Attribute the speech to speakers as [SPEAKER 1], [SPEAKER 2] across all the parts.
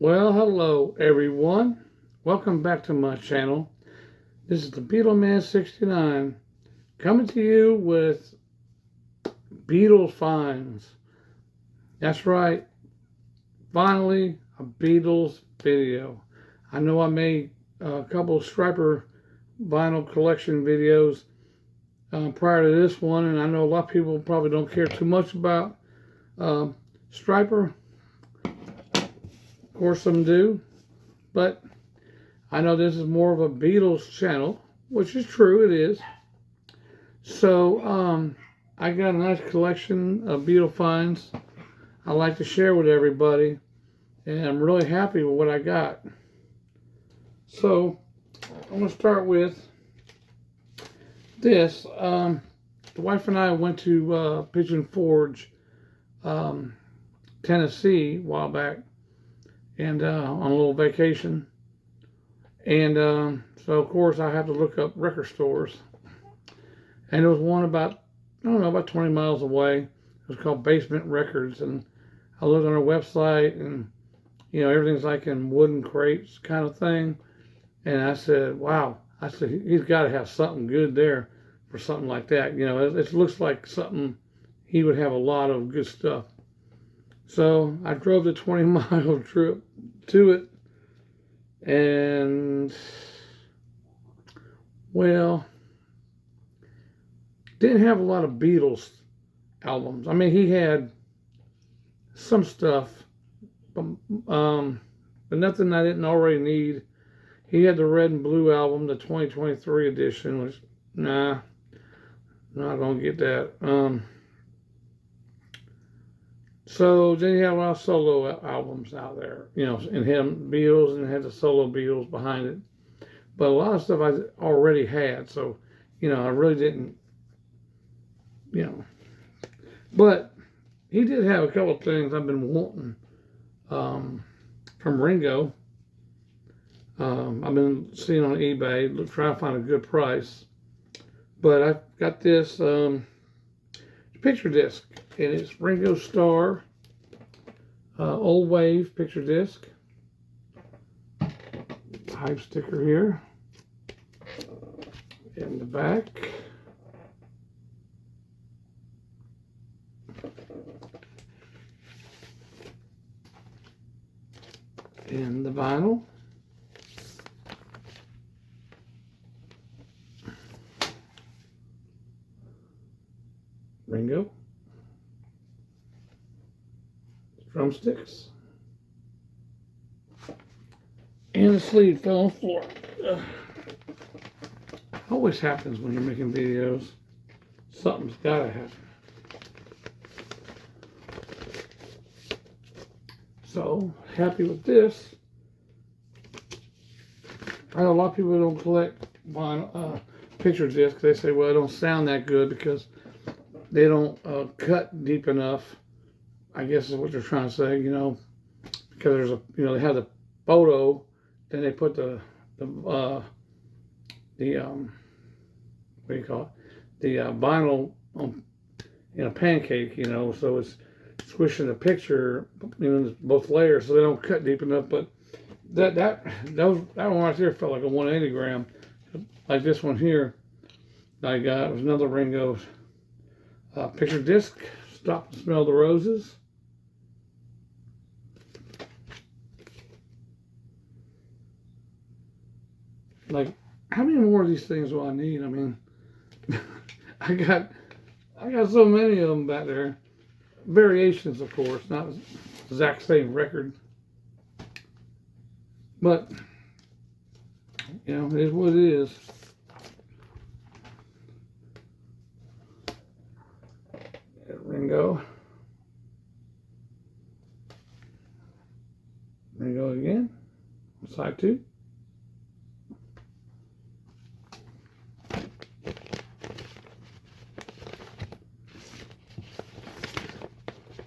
[SPEAKER 1] Well, hello everyone. Welcome back to my channel. This is the Beatleman 69 coming to you with Beatles finds. That's right. Finally, a Beatles video. I know I made a couple of Striper vinyl collection videos prior to this one, and I know a lot of people probably don't care too much about uh, Striper. Of course, some do, but I know this is more of a Beatles channel, which is true, it is. So, I got a nice collection of Beatle finds I like to share with everybody, and I'm really happy with what I got. So, I'm going to start with this. The wife and I went to Pigeon Forge, Tennessee, a while back, and on a little vacation. And so, of course, I had to look up record stores. And there was one about, I don't know, about 20 miles away. It was called Basement Records. And I looked on their website, and, everything's like in wooden crates kind of thing. And I said, wow. I said, he's got to have something good there for something like that. It looks like something he would have a lot of good stuff. So I drove the 20-mile trip to it. And, well, didn't have a lot of Beatles albums. I mean, he had some stuff, but nothing I didn't already need. He had the Red and Blue album, the 2023 edition, which, nah, not gonna get that. So then he had a lot of solo albums out there, and him Beatles, and had the solo Beatles behind it. But a lot of stuff I already had, so I really didn't, But he did have a couple of things I've been wanting from Ringo. I've been seeing on eBay, trying to find a good price. But I got this picture disc, and it's Ringo Starr Old Wave picture disc. Hype sticker here in the back. And the vinyl. Ringo. Drumsticks. And the sleeve fell on the floor. Ugh. Always happens when you're making videos. Something's gotta happen. So, happy with this. I know a lot of people don't collect picture discs. They say, well, it don't sound that good because they don't cut deep enough. I guess is what they're trying to say, because there's they have the photo, then they put the what do you call it? The vinyl in a pancake, so it's squishing the picture, both layers, so they don't cut deep enough. But that one right there felt like a 180 gram, like this one here. I got was another Ringo picture disc. Stop and Smell the Roses. Like, how many more of these things do I need? I mean, I got so many of them back there. Variations, of course, not the exact same record. But, it is what it is. Ringo. Ringo again. Side 2.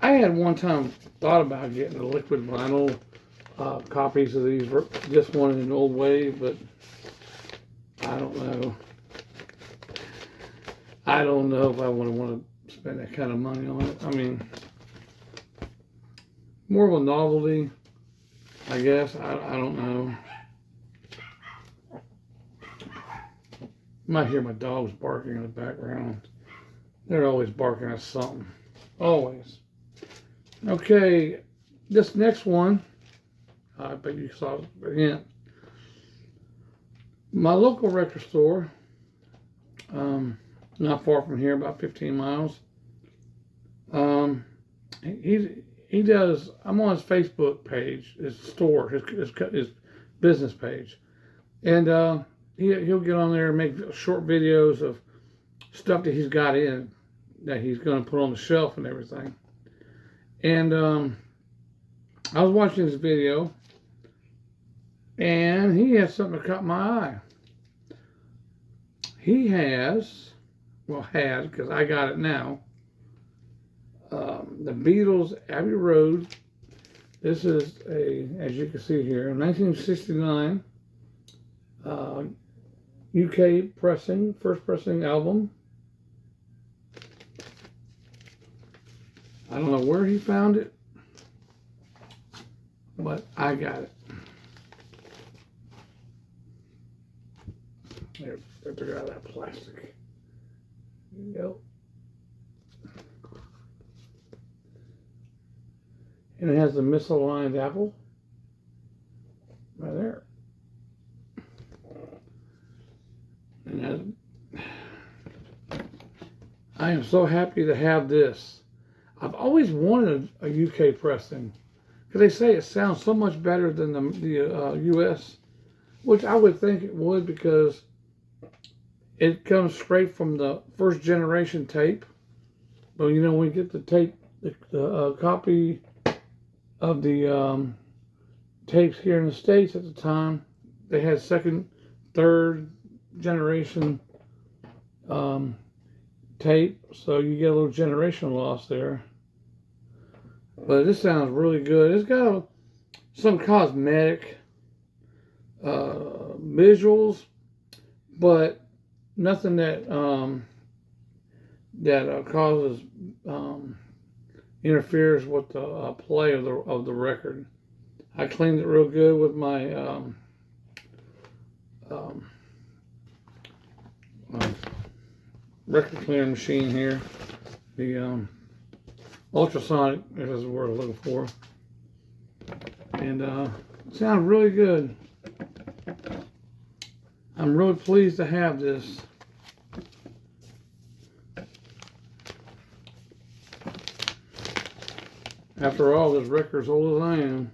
[SPEAKER 1] I had one time thought about getting the liquid vinyl copies of these, just one in an Old Wave, but I don't know. I don't know if I want to spend that kind of money on it. I mean, more of a novelty. I guess. I don't know. You might hear my dogs barking in the background. They're always barking at something. Always. Okay, this next one, I bet you saw the hint. My local record store, not far from here, about 15 miles. He does. I'm on his Facebook page, his store, his business page, and he'll get on there and make short videos of stuff that he's got in that he's going to put on the shelf and everything. And I was watching this video, and he has something that caught my eye. He has, well, had, because I got it now, the Beatles Abbey Road. This is as you can see here, 1969 UK pressing, first pressing album. I don't know where he found it, but I got it. There, I took out that plastic. There you go. And it has the misaligned apple right there. And I am so happy to have this. I've always wanted a UK pressing because they say it sounds so much better than the US, which I would think it would because it comes straight from the first generation tape. But you know, when you get the tape, the copy of the tapes here in the States at the time, they had second, third generation tape, so you get a little generation loss there. But this sounds really good. It's got some cosmetic visuals, but nothing that causes interferes with the play of the record. I cleaned it real good with my record cleaner machine here. The ultrasonic is the word I'm looking for, and it sounds really good. I'm really pleased to have this. After all, this record's old as I am.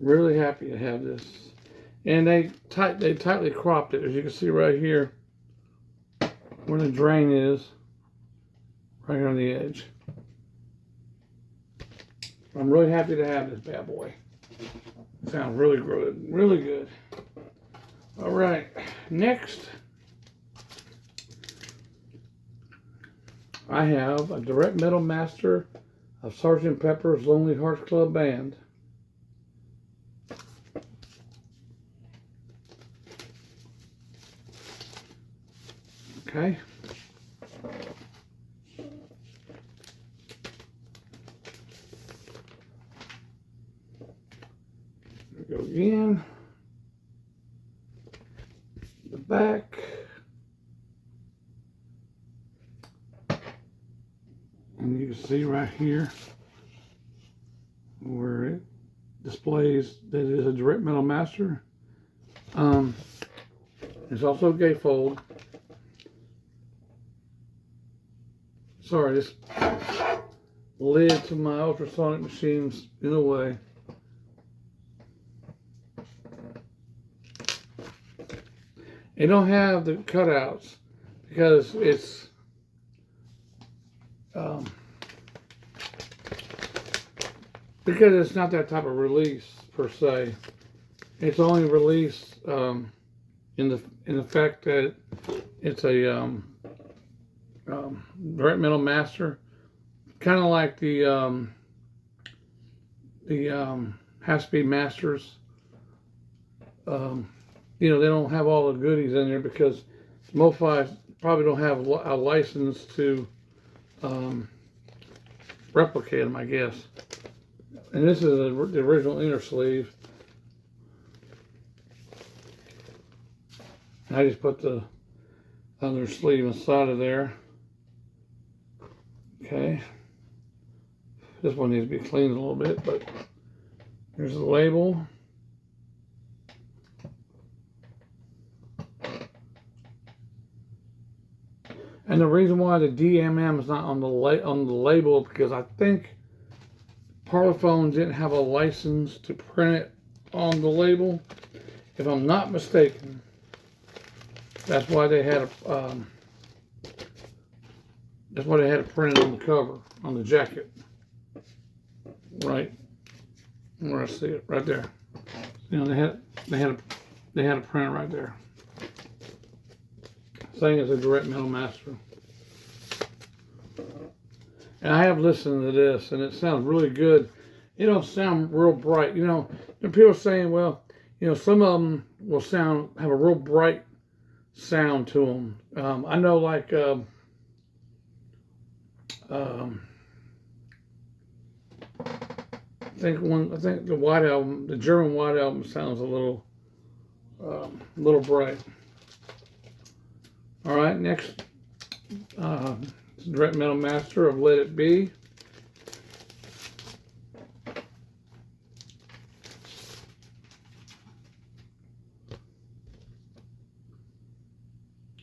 [SPEAKER 1] Really happy to have this. And they tightly cropped it, as you can see right here, where the drain is, right here on the edge. I'm really happy to have this bad boy. It sounds really good, really good. All right, next I have a direct metal master of Sgt. Pepper's Lonely Hearts Club Band. Okay. There we go again. The back. And you can see right here where it displays that it is a direct metal master. It's also a gatefold. Sorry, this lid to my ultrasonic machine's in the way. They don't have the cutouts because it's not that type of release per se. It's only released in the fact that it's a direct metal master, kind of like the half-speed masters. You know, they don't have all the goodies in there because MoFi probably don't have a license to replicate them, I guess. And this is the original inner sleeve. I just put the other sleeve inside of there. Okay. This one needs to be cleaned a little bit, but here's the label. And the reason why the DMM is not on the label is because I think Parlophone didn't have a license to print it on the label. If I'm not mistaken, that's why they had to print it on the cover, on the jacket. Right where I see it, right there. You know, they had a print right there, saying it's a direct metal master. And I have listened to this, and it sounds really good. It don't sound real bright. You know, there are people saying, well, you know, some of them will have a real bright sound to them. I know, like, I think the White Album, the German White Album, sounds a little bright. All right, next, Direct Metal Master of Let It Be.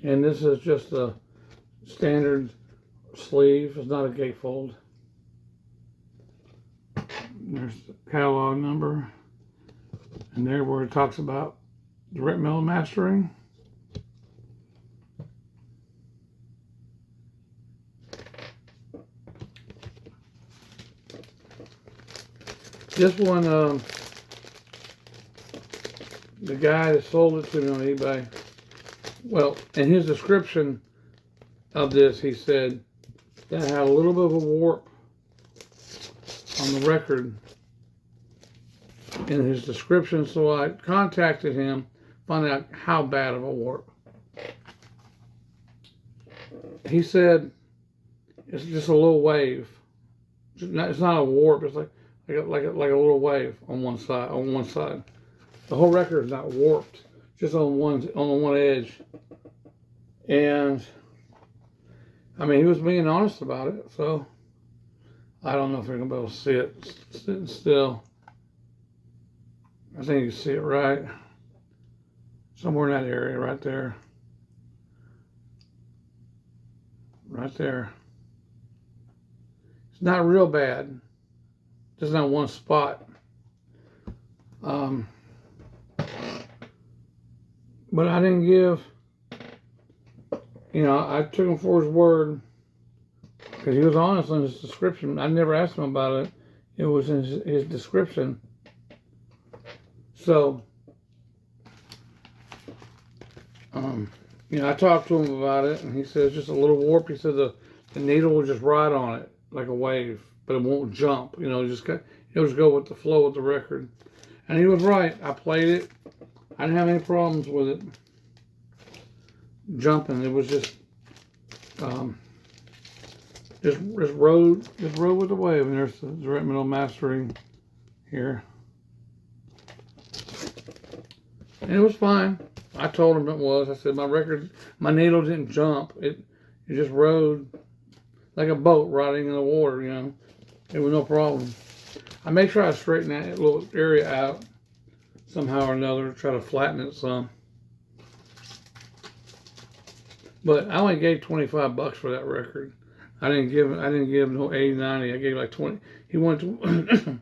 [SPEAKER 1] And this is just a standard sleeve. It's not a gatefold. There's the catalog number. And there where it talks about direct metal mastering. This one, the guy that sold it to me on eBay, well, in his description of this, he said that it had a little bit of a warp on the record in his description, so I contacted him, found out how bad of a warp. He said it's just a little wave. It's not a warp. It's like a little wave on one side. The whole record is not warped, just on one edge. And I mean, he was being honest about it, so I don't know if you're gonna be able to see it sitting still. I think you can see it right somewhere in that area, right there. Right there. It's not real bad. Just not one spot. But I didn't give, you know, I took him for his word because he was honest in his description. I never asked him about it. It was in his description. So, you know, I talked to him about it, and he said it's just a little warp. He said the needle will just ride on it like a wave, but it won't it'll just go with the flow of the record. And he was right. I played it. I didn't have any problems with it jumping. It was just rode with the wave. And there's the direct metal mastering here, and it was fine. I told him it was. I said my needle didn't jump. It just rode like a boat riding in the water. You know, it was no problem. I make sure I straighten that little area out somehow or another, try to flatten it some. But I only gave $25 for that record. I didn't give no 80, 90. I gave like 20. He wanted to,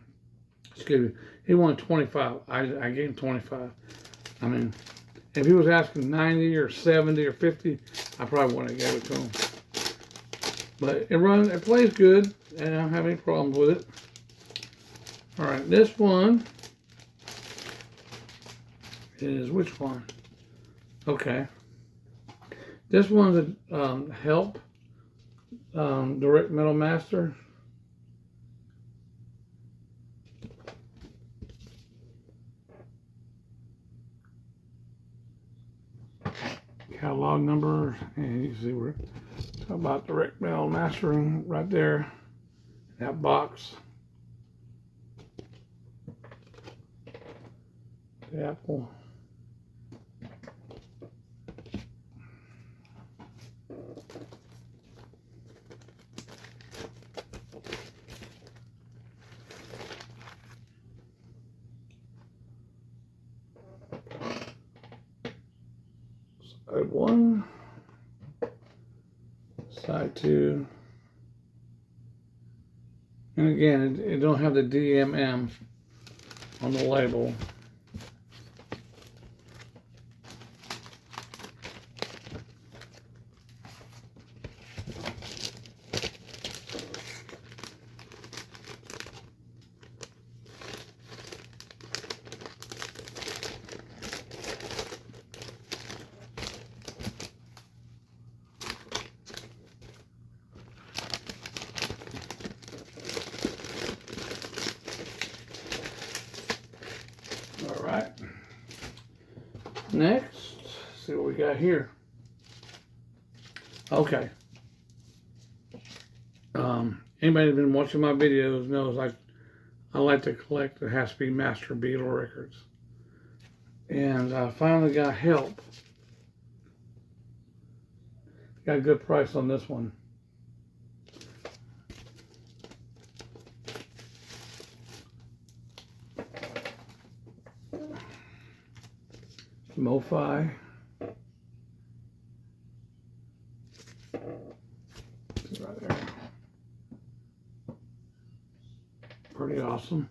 [SPEAKER 1] excuse me. He wanted 25. I gave him 25. I mean, if he was asking 90 or 70 or 50, I probably wouldn't have gave it to him. But it plays good, and I don't have any problems with it. All right, this one is which one? Okay. This one's a Help Direct Metal Master. Catalog number, and you can see we're talking about direct metal mastering right there. That box. The apple. Side 1. Side 2. And again, it don't have the DMM on the label. All right. Next, see what we got here. Okay. Anybody who's been watching my videos knows I like to collect the Has-to-Be Master Beatle records. And I finally got help. Got a good price on this one. Mo-Fi. Right there. Pretty awesome.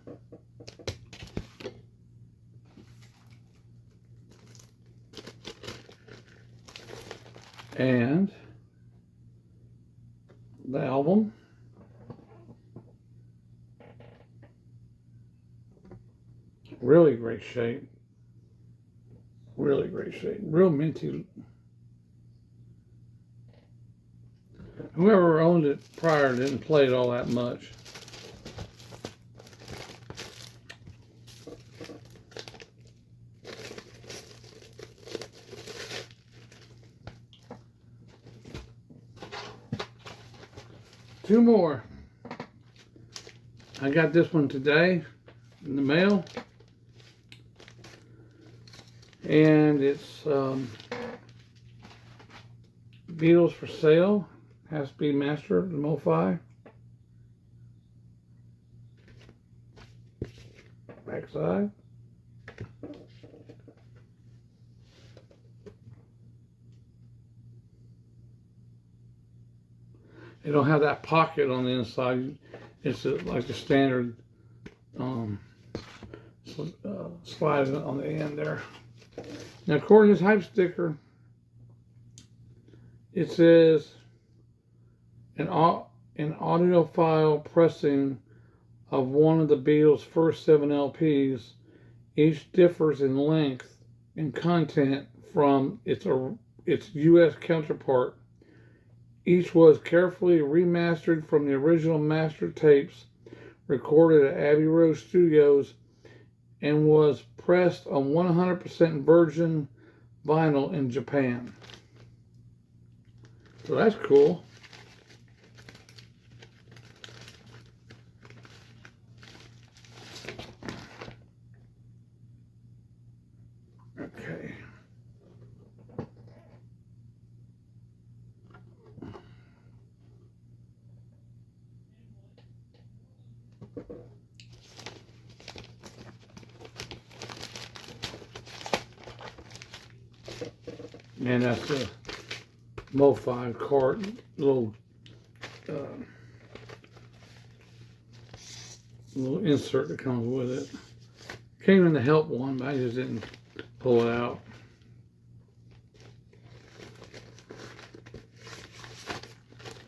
[SPEAKER 1] And the album. Really great shape. Really great shape. Real minty. Whoever owned it prior didn't play it all that much. Two more. I got this one today in the mail. And it's Beatles for Sale. Has-to-Be Master, the Mo-Fi. Backside. They don't have that pocket on the inside. It's like the standard slide on the end there. Now, according to this hype sticker, it says an audiophile pressing of one of the Beatles' first 7 LPs. Each differs in length and content from its U.S. counterpart. Each was carefully remastered from the original master tapes recorded at Abbey Road Studios and was pressed on 100% virgin vinyl in Japan. So that's cool. Okay. And that's the Mo-Fi cart, little insert that comes with it. Came in the help one, but I just didn't pull it out.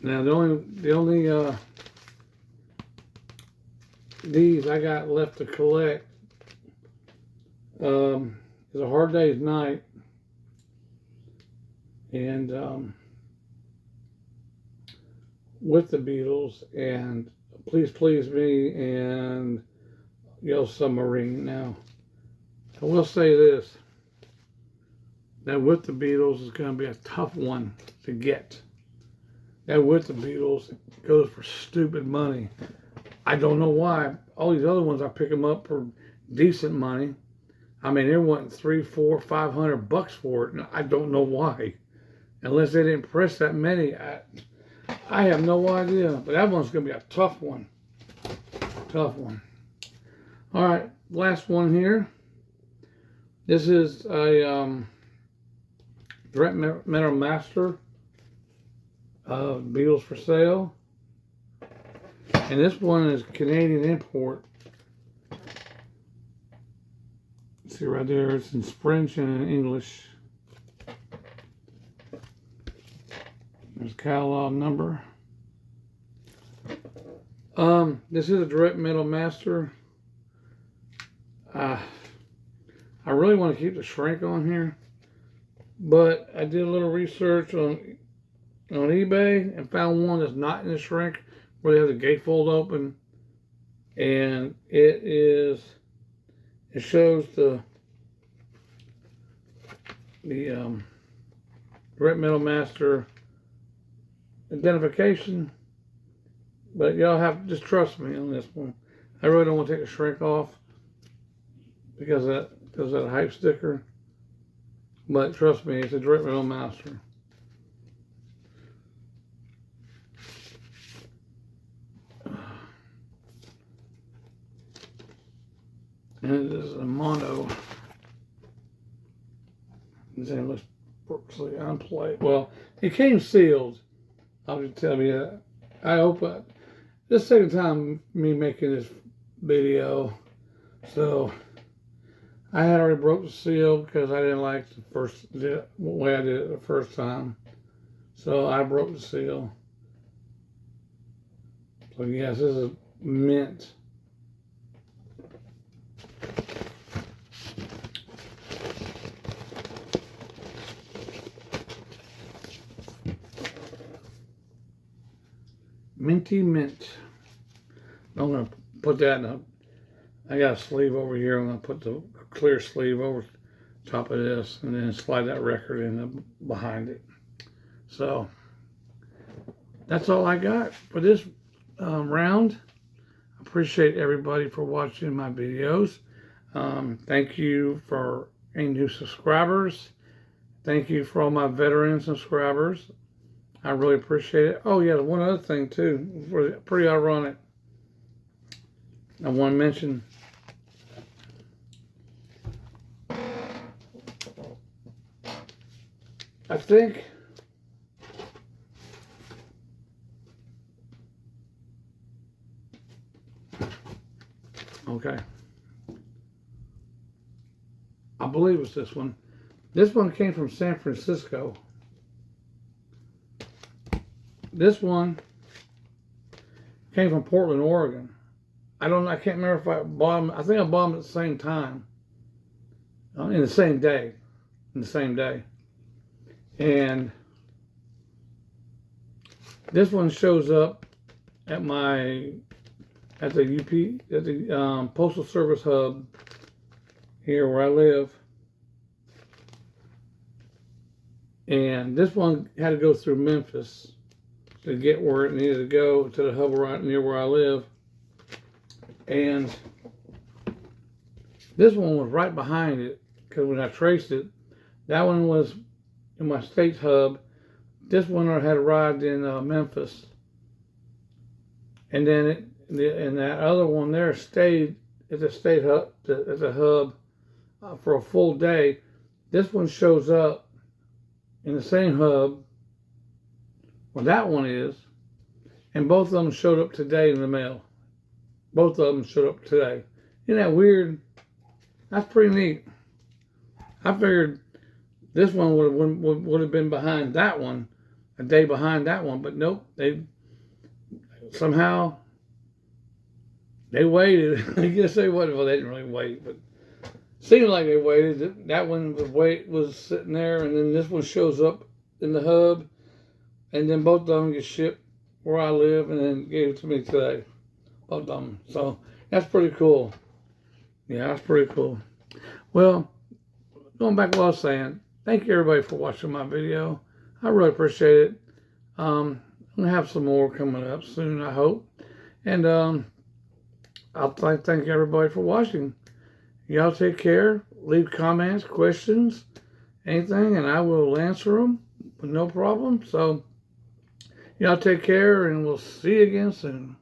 [SPEAKER 1] Now the only these I got left to collect is A Hard Day's Night and With the Beatles and Please Please Me and Yellow Submarine. Now I will say this, that With the Beatles is going to be a tough one to get. That With the Beatles goes for stupid money. I don't know why. All these other ones, I pick them up for decent money. I mean, they're wanting $300, $400, $500 for it, and I don't know why. Unless they didn't press that many, I have no idea. But that one's gonna be a tough one. Tough one. All right, last one here. This is a Direct Metal Master Beatles for sale. And this one is Canadian import. See right there, it's in French and in English. There's catalog number. This is a Direct Metal Master. I really want to keep the shrink on here, but I did a little research on eBay and found one that's not in the shrink, where they have the gatefold open, and it shows the Direct Metal Master identification, but y'all have to just trust me on this one. I really don't want to take the shrink off because of that hype sticker, but trust me, it's a Direct Metal Master. And it is a mono. It looks virtually unplayed. Well, it came sealed. I'll just tell you that. I hope this is the second time me making this video, so I had already broke the seal because I didn't like the way I did it the first time. So I broke the seal. So yes, this is mint. Minty mint. I'm going to put that in I got a sleeve over here. I'm going to put the clear sleeve over top of this and then slide that record in behind it. So that's all I got for this round. I appreciate everybody for watching my videos. Thank you for any new subscribers. Thank you for all my veteran subscribers. I really appreciate it. Oh, yeah, one other thing, too. Pretty ironic. I want to mention. I think. Okay. I believe it's this one. This one came from San Francisco. This one came from Portland, Oregon. I can't remember if I bought them. I think I bought them at the same time. In the same day. And this one shows up at the Postal Service hub here where I live. And this one had to go through Memphis to get where it needed to go to the hub right near where I live. And this one was right behind it, because when I traced it, that one was in my state's hub. This one had arrived in Memphis. And then and that other one there stayed at the state hub, at the hub for a full day. This one shows up in the same hub where that one is, and both of them showed up today in the mail. Both of them showed up today. Isn't that weird? That's pretty neat. I figured this one would have been behind that one, a day behind that one, but nope. They somehow waited. I guess they waited. Well, they didn't really wait, but seemed like they waited. That one was sitting there, and then this one shows up in the hub, and then both of them get shipped where I live, and then gave it to me today. Both of them. So that's pretty cool. Yeah, that's pretty cool. Well, going back to what I was saying, thank you everybody for watching my video. I really appreciate it. I'm gonna have some more coming up soon, I hope. And I'll thank everybody for watching. Y'all take care. Leave comments, questions, anything, and I will answer them with no problem. So, y'all take care, and we'll see you again soon.